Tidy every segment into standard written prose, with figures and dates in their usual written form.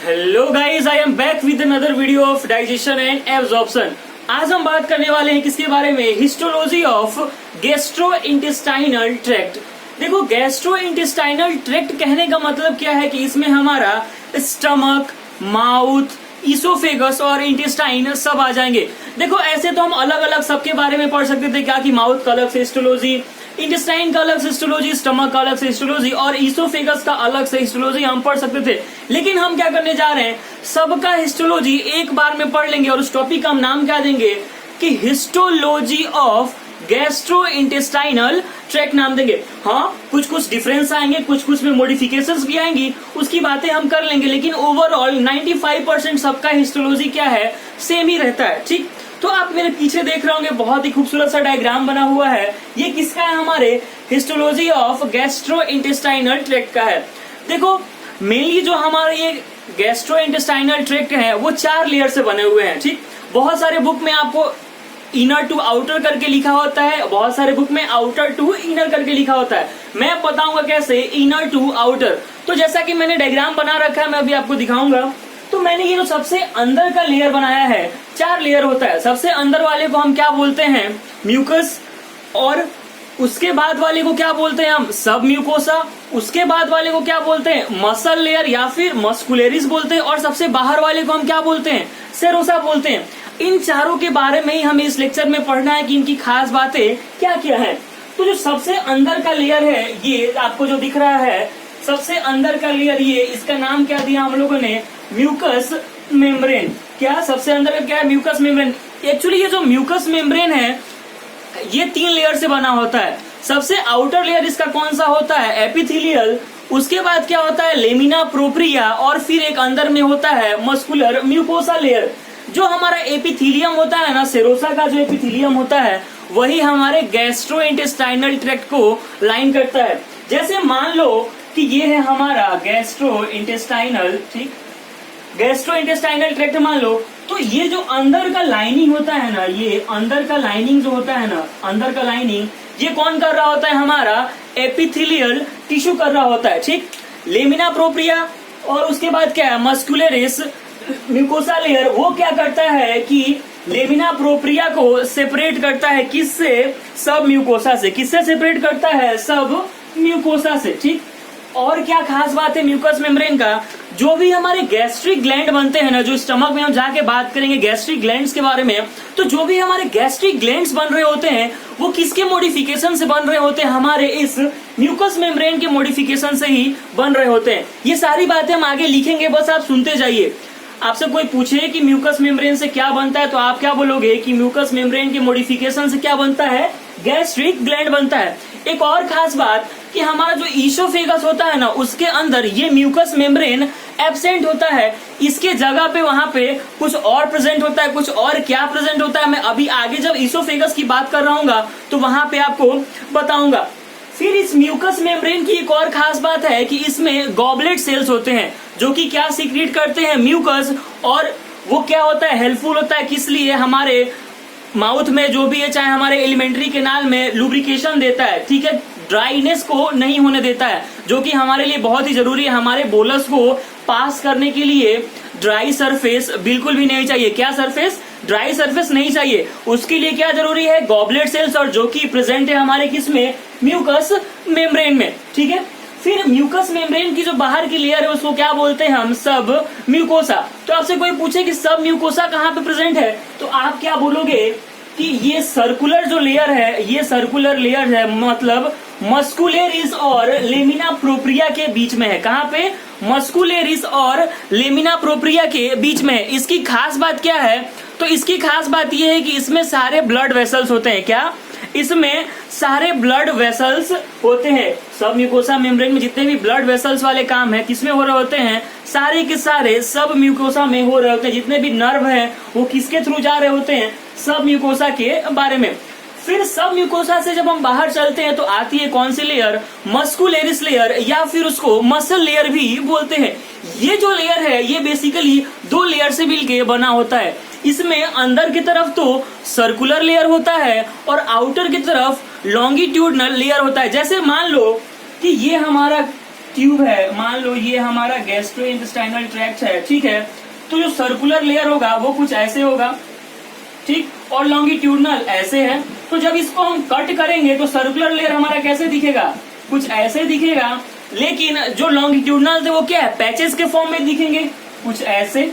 Hello guys, I am back with another video of digestion and absorption. आज हम बात करने वाले हैं किसके बारे में? Histology of gastrointestinal tract. देखो, गैस्ट्रोइंटेस्टाइनल ट्रैक्ट कहने का मतलब क्या है कि इसमें हमारा स्टमक, माउथ, इसोफेगस और इंटेस्टाइन सब आ जाएंगे। देखो, ऐसे तो हम अलग अलग सबके बारे में पढ़ सकते थे, क्या कि माउथ का अलग से हिस्टोलॉजी, इंटेस्टाइन का अलग से हिस्टोलॉजी, स्टमक का अलग से हिस्टोलॉजी और इसोफेगस का अलग से हिस्टोलॉजी हम पढ़ सकते थे। लेकिन हम क्या करने जा रहे हैं, सबका हिस्टोलॉजी एक बार में पढ़ लेंगे और उस टॉपिक का हम नाम क्या देंगे कि हिस्टोलॉजी ऑफ गैस्ट्रोइंटेस्टाइनल ट्रैक्ट नाम देंगे। हाँ, कुछ कुछ डिफरेंस आएंगे, कुछ कुछ में मॉडिफिकेशंस भी आएंगी, उसकी बातें हम कर लेंगे, लेकिन ओवरऑल 95% सबका हिस्टोलॉजी क्या है, सेम ही रहता है। ठीक, तो आप मेरे पीछे देख रहे होंगे बहुत ही खूबसूरत सा डायग्राम बना हुआ है। ये किसका है? हमारे हिस्टोलॉजी ऑफ गैस्ट्रोइंटेस्टाइनल ट्रैक्ट का है। देखो, मेनली जो हमारे ये गैस्ट्रोइंटेस्टाइनल ट्रैक्ट है वो 4 लेयर से बने हुए हैं। ठीक, बहुत सारे बुक में आपको इनर टू आउटर करके लिखा होता है, बहुत सारे बुक में आउटर टू इनर करके लिखा होता है। मैं बताऊंगा कैसे इनर टू आउटर। तो जैसा कि मैंने डायग्राम बना रखा है, मैं अभी आपको दिखाऊंगा। तो मैंने ये जो सबसे अंदर का लेयर बनाया है, 4 लेयर होता है। सबसे अंदर वाले को हम क्या बोलते हैं? म्यूकस। और उसके बाद वाले को क्या बोलते हैं हम? सब म्यूकोसा। उसके बाद वाले को क्या बोलते हैं? मसल लेयर या फिर मस्कुलरिस बोलते हैं। और सबसे बाहर वाले को हम क्या बोलते हैं? सेरोसा बोलते हैं। इन चारों के बारे में ही हमें इस लेक्चर में पढ़ना है कि इनकी खास बातें क्या क्या है। तो जो सबसे अंदर का लेयर है, ये आपको जो दिख रहा है सबसे अंदर का लेयर, ये इसका नाम क्या दिया हम लोगों ने? Mucous membrane. क्या सबसे अंदर का क्या है? Mucus membrane. एक्चुअली ये जो म्यूकस मेम्ब्रेन है ये 3 लेयर से बना होता है। सबसे आउटर लेयर इसका कौन सा होता है? एपिथेलियल। उसके बाद क्या होता है? Lamina propria. और फिर एक अंदर में होता है मस्कुलर म्यूकोसा लेयर। जो हमारा एपिथेलियम होता है ना, सेरोसा का जो एपिथेलियम होता है वही हमारे गैस्ट्रोइंटेस्टाइनल ट्रैक्ट को लाइन करता है। जैसे मान लो कि ये है हमारा गैस्ट्रोइंटेस्टाइनल, ठीक, गैस्ट्रोइंटेस्टाइनल ट्रैक्ट मान लो। तो ये जो अंदर का लाइनिंग होता है ना, ये अंदर का लाइनिंग जो होता है ना, अंदर का लाइनिंग ये कौन कर रहा होता है? हमारा एपिथेलियल टिश्यू कर रहा होता है। ठीक, लेमिना प्रोप्रिया और उसके बाद क्या है? Muscularis mucosa layer. वो क्या करता है कि लेमिना प्रोप्रिया को सेपरेट करता है किससे? सब म्यूकोसा से। किससे सेपरेट करता है? सब म्यूकोसा से। ठीक, और क्या खास बात है म्यूकस मेम्ब्रेन का? जो भी हमारे गैस्ट्रिक ग्लैंड बनते हैं ना, जो स्टमक में हम जाके बात करेंगे गैस्ट्रिक ग्लैंड्स के बारे में, तो जो भी हमारे गैस्ट्रिक ग्लैंड्स बन रहे होते हैं वो किसके मॉडिफिकेशन से बन रहे होते हैं? हमारे इस म्यूकस मेम्ब्रेन के मॉडिफिकेशन से ही बन रहे होते हैं। ये सारी बातें हम आगे लिखेंगे, बस आप सुनते जाइए। आपसे कोई पूछे कि म्यूकस मेम्ब्रेन से क्या बनता है, तो आप क्या बोलोगे कि म्यूकस मेम्ब्रेन के मॉडिफिकेशन से क्या बनता है? गैस्ट्रिक ग्लैंड बनता है। एक और खास बात कि हमारा जो इसोफेगस होता है ना, उसके अंदर ये म्यूकस मेम्ब्रेन एब्सेंट होता है। इसके जगह पे वहां पे कुछ और प्रेजेंट होता है। कुछ और क्या प्रेजेंट होता है मैं अभी आगे जब इसोफेगस की बात कर रहा हूँ तो वहां पे आपको बताऊंगा। फिर इस म्यूकस मेम्ब्रेन की एक और खास बात है कि इसमें गॉबलेट सेल्स होते हैं जो कि क्या सीक्रेट करते हैं? म्यूकस। और वो क्या होता है? हेल्पफुल होता है। किस लिए? हमारे माउथ में जो भी है, चाहे हमारे एलिमेंट्री कैनाल में लुब्रिकेशन देता है। ठीक है, ड्राइनेस को नहीं होने देता है, जो कि हमारे लिए बहुत ही जरूरी है। हमारे बोलस को पास करने के लिए ड्राई सरफेस बिल्कुल भी नहीं चाहिए। क्या सरफेस? ड्राई सरफेस नहीं चाहिए। उसके लिए क्या जरूरी है? गॉबलेट सेल्स, और जो कि प्रेजेंट है हमारे किसमें? म्यूकस मेम्ब्रेन में। ठीक है, फिर म्यूकस मेम्ब्रेन की जो बाहर की लेयर है उसको क्या बोलते हैं हम? सब म्यूकोसा। तो आपसे कोई पूछे कि सब म्यूकोसा कहाँ पे प्रेजेंट है, तो आप क्या बोलोगे कि ये सर्कुलर जो लेयर है, ये सर्कुलर लेयर है, मतलब मस्कुलरिस और लेमिना प्रोप्रिया के बीच में है। कहाँ पे? मस्कुलरिस और लेमिना प्रोप्रिया के बीच में है। इसकी खास बात क्या है? तो इसकी खास बात यह है कि इसमें सारे ब्लड वेसल्स होते हैं। क्या? इसमें सारे ब्लड वेसल्स होते हैं। सब म्यूकोसा मेम्ब्रेन में जितने भी ब्लड वेसल्स वाले काम है किसमें हो रहे होते हैं? सारे के सारे सब म्यूकोसा में हो रहे होते हैं। जितने भी नर्व हैं वो किसके थ्रू जा रहे होते हैं? सब म्यूकोसा के बारे में। फिर सब म्यूकोसा से जब हम बाहर चलते हैं तो आती है कौन सी लेयर? मस्कुलरिस लेयर, या फिर उसको मसल लेयर भी बोलते हैं। ये जो लेयर है ये बेसिकली 2 लेयर से मिलके बना होता है। इसमें अंदर की तरफ तो सर्कुलर लेयर होता है और आउटर की तरफ लॉन्गिट्यूडनल लेयर होता है। जैसे मान लो कि ये हमारा ट्यूब है, मान लो ये हमारा गैस्ट्रो इंटेस्टाइनल ट्रैक्ट है, ठीक है। तो जो सर्कुलर लेयर होगा वो कुछ ऐसे होगा, ठीक, और लॉन्गिट्यूडनल ऐसे है। तो जब इसको हम कट करेंगे तो सर्कुलर लेयर हमारा कैसे दिखेगा, कुछ ऐसे दिखेगा। लेकिन जो लॉन्गिट्यूडनल थे वो क्या है, पैचेस के फॉर्म में दिखेंगे, कुछ ऐसे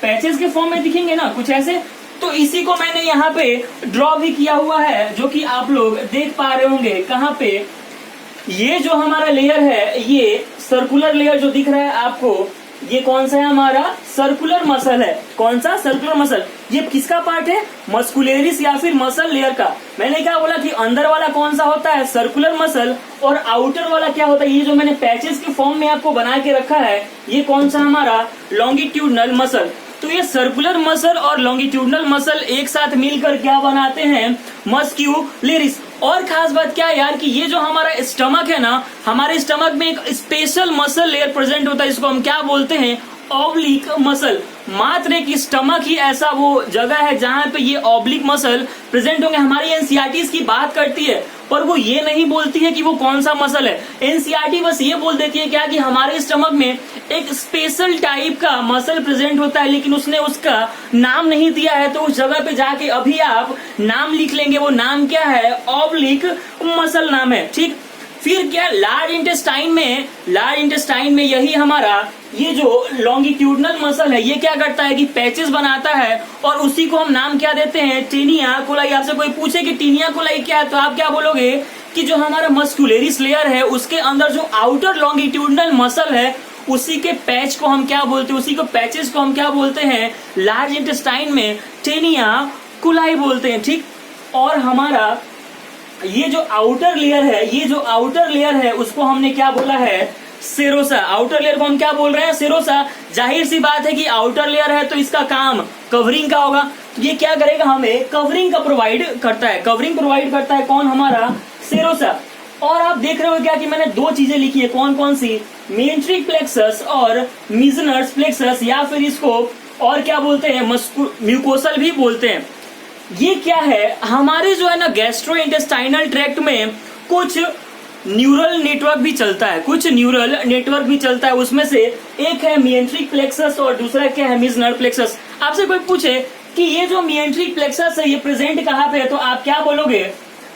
पैचेस के फॉर्म में दिखेंगे ना, कुछ ऐसे। तो इसी को मैंने यहाँ पे ड्रॉ भी किया हुआ है, जो कि आप लोग देख पा रहे होंगे। कहाँ पे, ये जो हमारा लेयर है, ये सर्कुलर लेयर जो दिख रहा है आपको, ये कौन सा है, हमारा सर्कुलर मसल है। कौन सा, सर्कुलर मसल। ये किसका पार्ट है, मस्कुलेरिस या फिर मसल लेयर का। मैंने क्या बोला कि अंदर वाला कौन सा होता है, सर्कुलर मसल, और आउटर वाला क्या होता है, ये जो मैंने पैचेस के फॉर्म में आपको बना के रखा है, ये कौन सा हमारा लॉन्गिट्यूडनल मसल। तो ये सर्कुलर मसल और लॉन्गिट्यूडनल मसल एक साथ मिलकर क्या बनाते हैं, मस्क्यूलेरिस। और खास बात क्या है यार कि ये जो हमारा स्टमक है ना, हमारे स्टमक में एक स्पेशल मसल लेयर प्रेजेंट होता है, इसको हम क्या बोलते हैं, ऑब्लिक मसल। मात्र एक स्टमक ही ऐसा वो जगह है जहां पे ये ऑब्लिक मसल प्रेजेंट होंगे। हमारी एनसीईआरटी इसकी बात करती है, पर वो ये नहीं बोलती है कि वो कौन सा मसल है। एनसीईआरटी बस ये बोल देती है क्या कि हमारे स्टमक में एक स्पेशल टाइप का मसल प्रेजेंट होता है, लेकिन उसने उसका नाम नहीं दिया है। तो उस जगह पे जाके अभी आप नाम लिख लेंगे, वो नाम क्या है, ऑब्लिक मसल नाम है, ठीक। फिर क्या, लार्ज इंटेस्टाइन में यही हमारा ये जो लॉन्गिट्यूडनल मसल है, ये क्या करता है कि पैचेस बनाता है, और उसी को हम नाम क्या देते हैं, टेनिया कोलाई। आपसे कोई पूछे कि टेनिया कोलाई क्या है, तो आप क्या बोलोगे कि जो हमारा मस्कुलेरिस लेयर है उसके अंदर जो आउटर लॉन्गिट्यूडनल मसल है, उसी के पैच को हम क्या बोलते हैं, उसी को पैचेस को हम क्या बोलते हैं, लार्ज इंटेस्टाइन में टेनिया कोलाई बोलते हैं, ठीक। और हमारा ये जो आउटर लेयर है, उसको हमने क्या बोला है, सेरोसा। आउटर लेयर को हम क्या बोल रहे हैं, सेरोसा। जाहिर सी बात है कि आउटर लेयर है तो इसका काम कवरिंग का होगा। तो ये क्या करेगा, हमें कवरिंग का प्रोवाइड करता है। कवरिंग प्रोवाइड करता है कौन, हमारा सेरोसा। और आप देख रहे हो क्या कि मैंने दो चीजें लिखी है, कौन कौन सी, मेंट्रिक प्लेक्सस और मिजनर्स प्लेक्सस, या फिर इसको और क्या बोलते हैं, म्यूकोसल भी बोलते हैं। ये क्या है, हमारे जो है ना गैस्ट्रो इंटेस्टाइनल ट्रैक्ट में कुछ न्यूरल नेटवर्क भी चलता है। उसमें से एक है मिएंट्रिक प्लेक्सस और दूसरा क्या है, मिजनर प्लेक्सस। आपसे कोई पूछे कि ये जो मिएंट्रिक प्लेक्सस है ये प्रेजेंट कहाँ पे है, तो आप क्या बोलोगे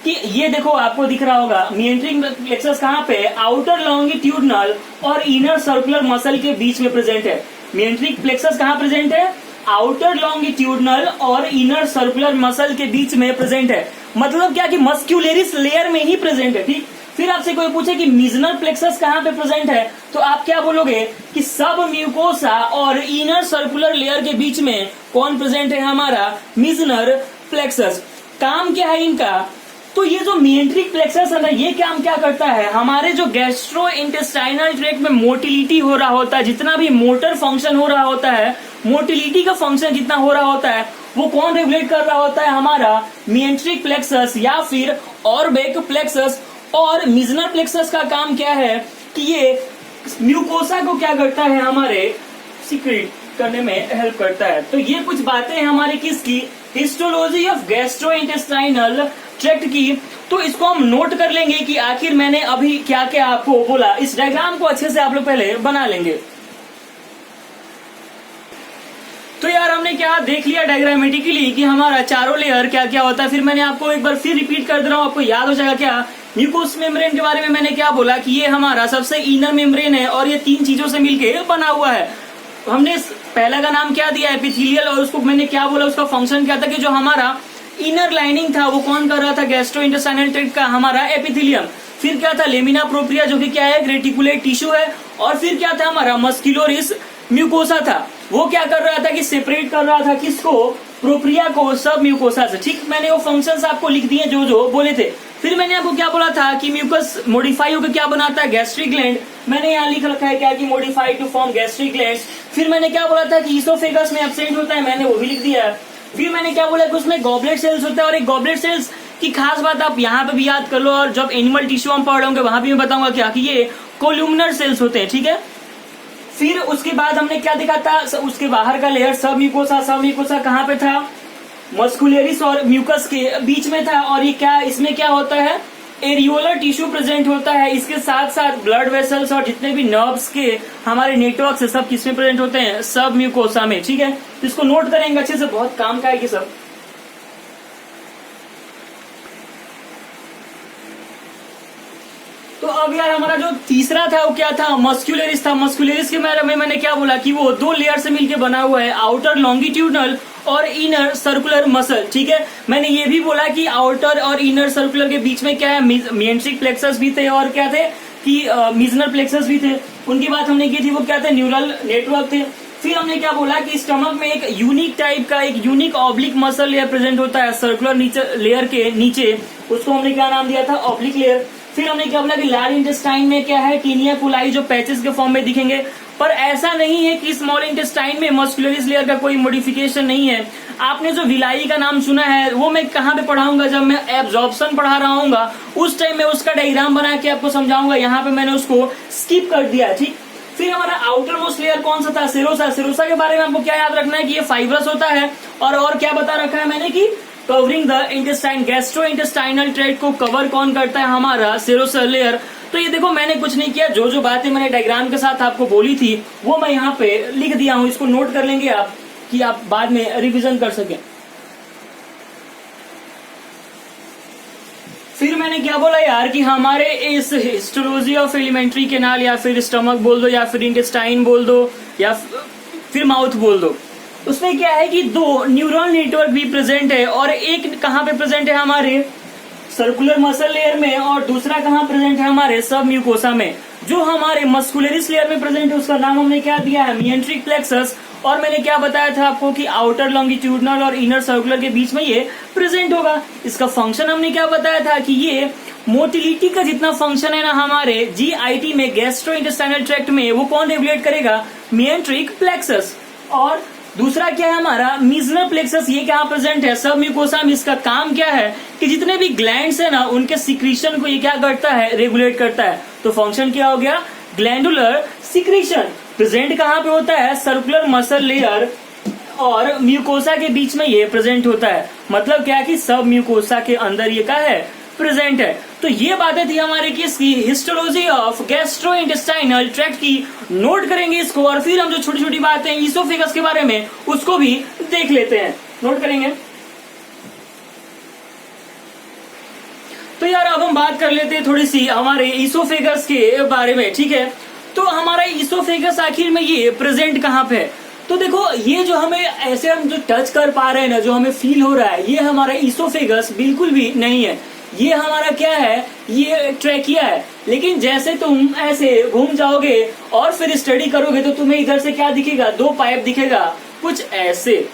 कि ये देखो आपको दिख रहा होगा, मिएंट्रिक प्लेक्सस कहाँ पे है, आउटर लॉन्गिट्यूडनल और इनर सर्कुलर मसल के बीच में प्रेजेंट है। मिएंट्रिक प्लेक्सस कहाँ प्रेजेंट है, आउटर लॉन्गिट्यूडनल और इनर सर्कुलर मसल के बीच में प्रेजेंट है। मतलब क्या कि मस्क्यूलेरिस लेयर में ही प्रेजेंट है, ठीक। फिर आपसे कोई पूछे कि मिजनर प्लेक्सस कहाँ पे प्रेजेंट है, तो आप क्या बोलोगे कि सब म्यूकोसा और इनर सर्कुलर लेयर के बीच में कौन प्रेजेंट है, हमारा मिजनर प्लेक्सस। काम क्या है इनका, तो ये जो मिएंट्रिक प्लेक्सस है ना, ये काम क्या करता है, हमारे जो गैस्ट्रो इंटेस्टाइनल ट्रैक्ट में मोटिलिटी हो रहा होता है, जितना भी मोटर फंक्शन हो रहा होता है, मोटिलिटी का फंक्शन जितना हो रहा होता है, वो कौन रेगुलेट कर रहा होता है, हमारा मिएंट्रिक प्लेक्सस या फिर ऑर्बिक प्लेक्सस। और मिजनर प्लेक्सस का काम क्या है कि ये म्यूकोसा को क्या करता है, हमारे सीक्रेट करने में हेल्प करता है। तो ये कुछ बातें हैं हमारी किसकी, हिस्टोलॉजी ऑफ गैस्ट्रोइंटेस्टाइनल ट्रैक्ट की। तो इसको हम नोट कर लेंगे कि आखिर मैंने अभी क्या क्या आपको बोला। इस डायग्राम को अच्छे से आप लोग पहले बना लेंगे। तो यार हमने क्या देख लिया डायग्रामेटिकली कि हमारा चारों लेयर क्या क्या होता है। फिर मैंने आपको एक बार फिर रिपीट कर दे रहा हूँ, आपको याद हो जाएगा क्या। म्यूकोस मेम्ब्रेन के बारे में मैंने क्या बोला कि ये हमारा सबसे इनर मेम्ब्रेन है और ये तीन चीजों से मिलके बना हुआ है। हमने पहला का नाम क्या दिया, एपिथेलियल, और उसको मैंने क्या बोला, उसका फंक्शन क्या था कि जो हमारा इनर लाइनिंग था वो कौन कर रहा था, गैस्ट्रोइंटेस्टाइनल ट्रैक्ट का हमारा एपिथेलियम। फिर क्या था, लेमिना प्रोप्रिया जो कि क्या है, रेटिकुलेट टिश्यू है। और फिर क्या था, हमारा मस्क्यूलोरिस म्यूकोसा था, वो क्या कर रहा था कि सेपरेट कर रहा था किसको, प्रोप्रिया को सब म्यूकोसा से। ठीक, मैंने वो फंक्शंस आपको लिख दिए जो जो बोले थे। फिर मैंने आपको क्या बोला था कि म्यूकस मॉडिफाई होकर क्या बनाता है, गैस्ट्रिक ग्लैंड। मैंने यहाँ लिख रखा है क्या कि modify to form gastric gland. फिर मैंने क्या बोला था कि इसोफेगस में एब्सेंट होता है, मैंने वो भी लिख दिया। फिर मैंने क्या बोला कि उसमें गॉबलेट सेल्स होता है, और एक गॉबलेट सेल्स की खास बात आप यहाँ पे भी याद कर लो, और जब एनिमल टिश्यू हम पढ़ होंगे वहां भी मैं बताऊंगा क्या कि ये कोल्यूमिनर सेल्स होते हैं। ठीक है, फिर उसके बाद हमने क्या देखा था, उसके बाहर का लेयर सब म्यूकोसा कहाँ पे था, मस्कुलेरिस और म्यूकस के बीच में था। और ये क्या, इसमें क्या होता है, एरियोलर टिश्यू प्रेजेंट होता है, इसके साथ साथ ब्लड वेसल्स और जितने भी नर्व्स के हमारे नेटवर्क है सब किसमें प्रेजेंट होते हैं, सब म्यूकोसा में। ठीक है, तो इसको नोट करेंगे अच्छे से, बहुत काम का है ये सब। तो अब यार हमारा जो तीसरा था वो क्या था, मस्कुलरिस था। मस्कुलरिस के बारे में मैंने क्या बोला कि वो दो लेयर से मिलकर बना हुआ है, आउटर लॉन्गिट्यूडनल और इनर सर्कुलर मसल। ठीक है, मैंने ये भी बोला कि आउटर और इनर सर्कुलर के बीच में क्या है, मिएंट्रिक प्लेक्सस भी थे और क्या थे कि मिजनर प्लेक्सस भी थे। उनकी बात हमने की थी, वो क्या थे, न्यूरल नेटवर्क थे। फिर हमने क्या बोला कि स्टमक में एक यूनिक टाइप का एक unique oblique muscle layer present होता है सर्कुलर लेयर के नीचे, उसको हमने क्या नाम दिया था, ऑब्लिक लेयर। फिर हमने क्या बोला कि लार्ज इंटेस्टाइन में क्या है, टीनिया कोलाई, जो पैचेस के फॉर्म में दिखेंगे। पर ऐसा नहीं है कि स्मॉल इंटेस्टाइन में मस्कुलरिस लेयर का कोई मॉडिफिकेशन नहीं है। आपने जो विलाई का नाम सुना है वो मैं कहाँ पे पढ़ाऊंगा, जब मैं एब्जॉर्प्शन पढ़ा रहा हूँ उस टाइम में उसका डायग्राम बना के आपको समझाऊंगा, यहाँ पे मैंने उसको स्किप कर दिया। ठीक, फिर हमारा आउटर मोस्ट लेयर कौन सा था, सेरोसा। सेरोसा के बारे में आपको क्या याद रखना है कि ये फाइब्रस होता है, और क्या बता रखा है मैंने कि covering the intestine, gastro intestinal tract को कवर कौन करता है, हमारा सेरोसा लेयर। तो ये देखो मैंने कुछ नहीं किया, जो जो बातें मैंने डायग्राम के साथ आपको बोली थी वो मैं यहाँ पे लिख दिया हूँ, इसको नोट कर लेंगे आप कि आप बाद में रिवीजन कर सकें। फिर मैंने क्या बोला यार कि हमारे इस हिस्टोलॉजी ऑफ एलिमेंट्री कैनाल, या फिर स्टमक बोल दो, या फिर इंटेस्टाइन बोल दो, या फिर माउथ बोल दो, उसमें क्या है कि दो न्यूरल नेटवर्क भी प्रेजेंट है, और एक कहाँ पे प्रेजेंट है, हमारे सर्कुलर मसल लेयर में, और दूसरा कहाँ प्रेजेंट है, हमारे सब म्यूकोसा में। जो हमारे मस्कुलरिस लेयर में प्रेजेंट है उसका नाम हमने क्या दिया है, मिएंट्रिक प्लेक्सस। और मैंने क्या बताया था आपको कि आउटर लॉन्गिट्यूडनल और इनर सर्कुलर के बीच में ये प्रेजेंट होगा। इसका फंक्शन हमने क्या बताया था कि ये मोटिलिटी का जितना फंक्शन है ना हमारे जीआईटी में, गैस्ट्रो इंटेस्टाइनल ट्रैक्ट में, वो कौन रेगुलेट करेगा, मिएंट्रिक प्लेक्सस। और दूसरा क्या है हमारा मिजनर प्लेक्सस, ये क्या प्रेजेंट है, सब म्यूकोसा में। इसका काम क्या है कि जितने भी ग्लैंड्स है ना उनके सिक्रीशन को ये क्या करता है, रेगुलेट करता है। तो फंक्शन क्या हो गया, ग्लैंडुलर सिक्रीशन। प्रेजेंट कहाँ पे होता है, सर्कुलर मसल लेयर और म्यूकोसा के बीच में ये प्रेजेंट होता है। मतलब क्या कि सब म्यूकोसा के अंदर ये क्या है, प्रेजेंट है। तो ये बातें थी हमारे किसकी, histology of gastro intestinal tract की। नोट करेंगे इसको, और फिर हम जो छोटी छोटी बातें ईसोफेगस के बारे में उसको भी देख लेते हैं, नोट करेंगे। तो यार अब हम बात कर लेते हैं थोड़ी सी हमारे ईसोफेगस के बारे में। ठीक है, तो हमारा ईसोफेगस आखिर में ये प्रेजेंट कहाँ पे है। तो देखो ये जो हमें ऐसे हम जो टच कर पा रहे हैं ना, जो हमें फील हो रहा है, ये हमारा ईसोफेगस बिल्कुल भी नहीं है। ये हमारा क्या है, ये ट्रैकिया है। लेकिन जैसे तुम ऐसे घूम जाओगे और फिर स्टडी करोगे तो तुम्हें इधर से क्या दिखेगा, दो पाइप दिखेगा कुछ ऐसे।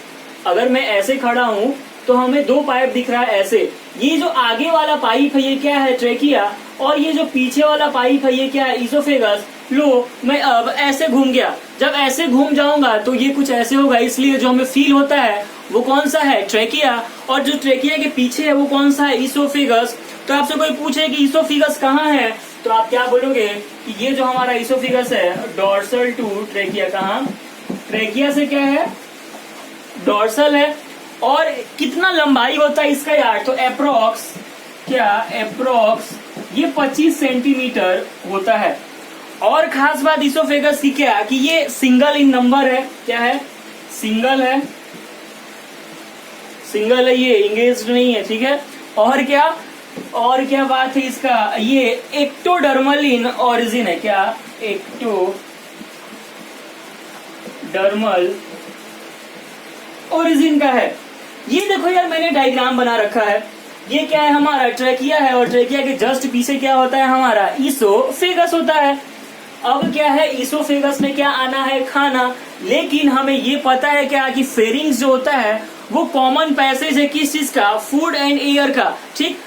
अगर मैं ऐसे खड़ा हूं तो हमें दो पाइप दिख रहा है ऐसे। ये जो आगे वाला पाइप है ये क्या है, ट्रैकिया, और ये जो पीछे वाला पाइप है ये क्या है, ईसोफेगस। लो मैं अब ऐसे घूम गया, जब ऐसे घूम जाऊंगा तो ये कुछ ऐसे होगा, इसलिए जो हमें फील होता है वो कौन सा है, ट्रैकिया। और जो ट्रैकिया के पीछे है वो कौन सा है, ईसोफेगस। तो आपसे कोई पूछे कि ईसोफेगस कहाँ है तो आप क्या बोलोगे कि ये जो हमारा ईसोफेगस है डॉर्सल टू ट्रैकिया, कहाँ, ट्रैकिया से क्या है, डॉर्सल है। और कितना लंबाई होता है इसका यार, तो अप्रोक्स ये 25 सेंटीमीटर होता है। और खास बात ईसोफेगस की क्या कि ये सिंगल इन नंबर है, क्या है, सिंगल है, ये इंगेज्ड नहीं है। ठीक है, और क्या बात है इसका, ये एक्टोडर्मल इन ओरिजिन है, क्या, एक्टोडर्मल ओरिजिन का है। ये देखो यार मैंने डायग्राम बना रखा है, ये क्या है, हमारा ट्रैकिया है, और ट्रैकिया के जस्ट पीछे क्या होता है, हमारा ईसोफेगस होता है। अब क्या है, ईसोफेगस में क्या आना है, खाना। लेकिन हमें ये पता है क्या कि फेरिंग्स जो होता है वो कॉमन पैसेज है किस चीज का, फूड एंड एयर का। ठीक,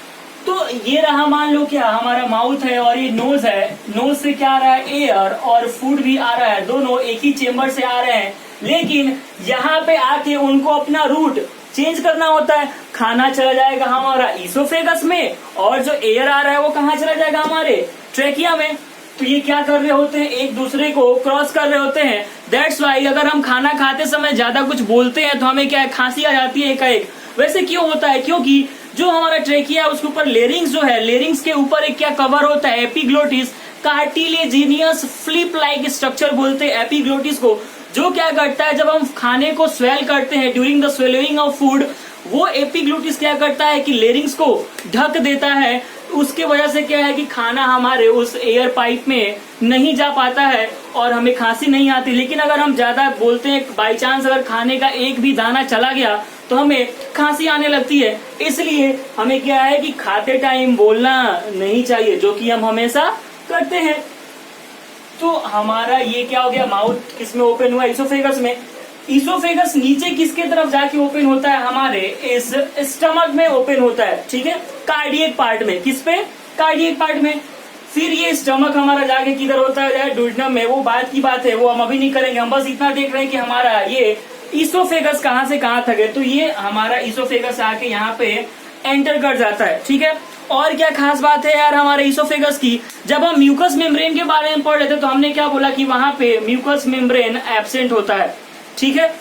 तो ये रहा मान लो क्या, हमारा माउथ है और ये नोज है, नोज से क्या आ रहा है, एयर, और फूड भी आ रहा है, दोनों एक ही चेम्बर से आ रहे हैं। लेकिन यहाँ पे आके उनको अपना रूट चेंज करना होता है, खाना चला जाएगा हमारा ईसोफेगस में, और जो एयर आ रहा है वो कहाँ चला जाएगा, हमारे ट्रैकिया में। तो ये क्या कर रहे होते हैं, एक दूसरे को क्रॉस कर रहे होते हैं। दैट्स वाई अगर हम खाना खाते समय ज्यादा कुछ बोलते हैं तो हमें क्या है, खांसी आ जाती है एकाएक। वैसे क्यों होता है? क्योंकि जो हमारा ट्रेकिया है उसके ऊपर लेरिंग्स जो है, लेरिंग्स के ऊपर एक क्या कवर होता है, epiglottis, cartilaginous flip like structure बोलते हैं एपिग्लोटिस को, जो क्या करता है जब हम खाने को स्वेल करते हैं during the swallowing of food, वो एपिग्लोटिस क्या करता है कि लेरिंग्स को ढक देता है। उसके वजह से क्या है कि खाना हमारे उस एयर पाइप में नहीं जा पाता है और हमें खांसी नहीं आती। लेकिन अगर हम ज्यादा बोलते हैं, बाई चांस अगर खाने का एक भी दाना चला गया तो हमें खांसी आने लगती है। इसलिए हमें क्या है कि खाते टाइम बोलना नहीं चाहिए, जो कि हम हमेशा करते हैं। तो हमारा ये क्या हो गया, माउथ किसमें ओपन हुआ, इसोफेगस में। इसोफेगस नीचे किसके तरफ जाके ओपन होता है, हमारे इस स्टमक में ओपन होता है, ठीक है, कार्डियक पार्ट में। किस पे, कार्डियक पार्ट में। फिर ये स्टमक हमारा जाके किधर होता है, डुओडेनम में। वो बात की बात है, वो हम अभी नहीं करेंगे, हम बस इतना देख रहे हैं कि हमारा ये इसोफेगस कहाँ से कहाँ तक है। तो ये हमारा इसोफेगस आके यहाँ पे एंटर कर जाता है, ठीक है। और क्या खास बात है यार हमारे इसोफेगस की, जब हम म्यूकस मेम्ब्रेन के बारे में पढ़ रहे थे तो हमने क्या बोला कि वहां पे म्यूकस मेम्ब्रेन एब्सेंट होता है, ठीक है।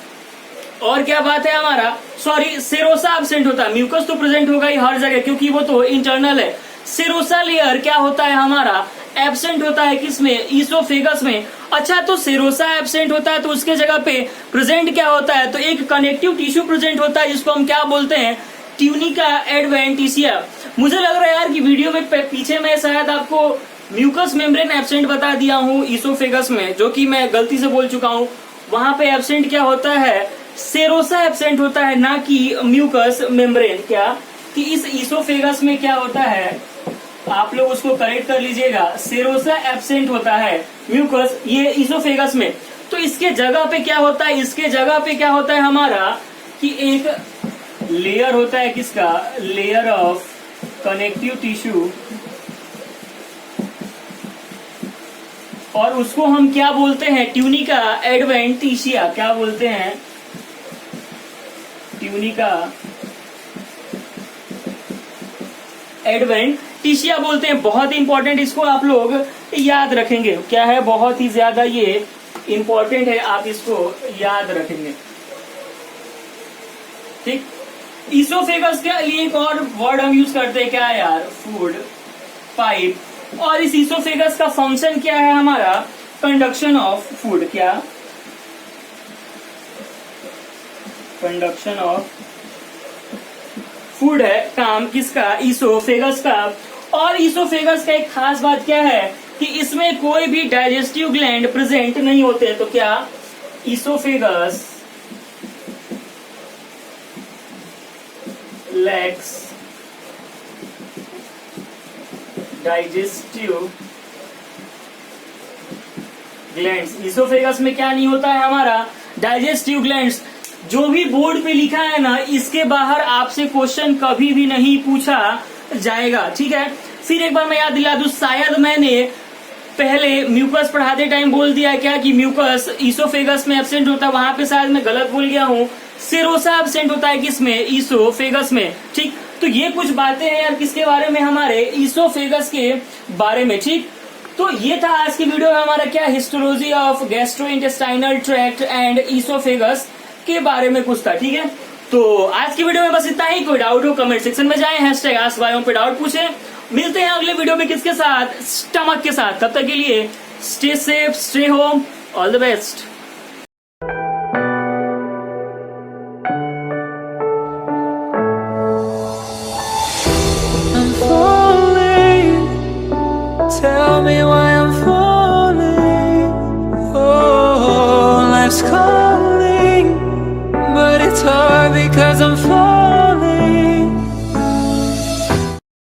और क्या बात है हमारा, सॉरी, सेरोसा एब्सेंट होता है। म्यूकस तो प्रेजेंट होगा ही हर जगह क्योंकि वो तो इंटरनल है। सेरोसा लेयर क्या होता है हमारा, एब्सेंट होता है किसमें, इसोफेगस में। अच्छा, तो सेरोसा एब्सेंट होता है तो उसके जगह पे प्रेजेंट क्या होता है, तो एक कनेक्टिव टिश्यू प्रेजेंट होता है जिसको हम क्या बोलते हैं, ट्यूनिका एडवेंटिशिया। मुझे लग रहा है यार कि वीडियो में पीछे मैं शायद आपको म्यूकस मेम्ब्रेन एब्सेंट बता दिया हूँ इसोफेगस में, जो कि मैं गलती से बोल चुका हूँ। वहां पे एब्सेंट क्या होता है, सेरोसा एब्सेंट होता है, ना कि म्यूकस मेम्ब्रेन। क्या कि इस इसोफेगस में क्या होता है, आप लोग उसको करेक्ट कर लीजिएगा, सेरोसा एब्सेंट होता है, म्यूकस ये इसोफेगस में। तो इसके जगह पे क्या होता है, इसके जगह पे क्या होता है हमारा कि एक लेयर होता है, किसका, लेयर ऑफ कनेक्टिव टिश्यू, और उसको हम क्या बोलते हैं, ट्यूनिका एडवेंटिशिया। क्या बोलते हैं, ट्यूनिका एडवेंटिशिया बोलते हैं। बहुत इंपॉर्टेंट, इसको आप लोग याद रखेंगे। क्या है, बहुत ही ज्यादा ये इंपॉर्टेंट है, आप इसको याद रखेंगे, ठीक। इसोफेगस के लिए एक और वर्ड हम यूज करते हैं, क्या है यार, फूड पाइप। और इस इसोफेगस का फंक्शन क्या है हमारा, कंडक्शन ऑफ फूड। क्या, कंडक्शन ऑफ फूड है काम किसका, इसोफेगस का। और इसोफेगस का एक खास बात क्या है कि इसमें कोई भी डाइजेस्टिव ग्लैंड प्रेजेंट नहीं होते। तो क्या, oesophagus lakhs digestive glands. Oesophagus में क्या नहीं होता है हमारा, डाइजेस्टिव ग्लैंड्स। जो भी बोर्ड पे लिखा है ना, इसके बाहर आपसे क्वेश्चन कभी भी नहीं पूछा जाएगा, ठीक है। फिर एक बार मैं याद दिला दूं, शायद मैंने पहले म्यूकस पढ़ाते टाइम बोल दिया क्या कि म्यूकस इसोफेगस में एब्सेंट होता है, वहां पे शायद मैं गलत बोल गया हूँ। सेरोसा एब्सेंट होता है किसमें, इसोफेगस में, ठीक। तो ये कुछ बातें हैं यार किसके बारे में, हमारे इसोफेगस के बारे में, ठीक। तो ये था आज की वीडियो में हमारा क्या, histology of gastrointestinal tract and oesophagus के बारे में कुछ था, ठीक है। तो आज की वीडियो में बस इतना ही। कोई डाउट हो कमेंट सेक्शन में जाएं, #AskBiome पे डाउट पूछें। मिलते हैं अगले वीडियो में किसके साथ, स्टमक के साथ। तब तक के लिए stay safe, stay home, all the best. Tell me why I'm falling. Oh, life's calling, but it's hard because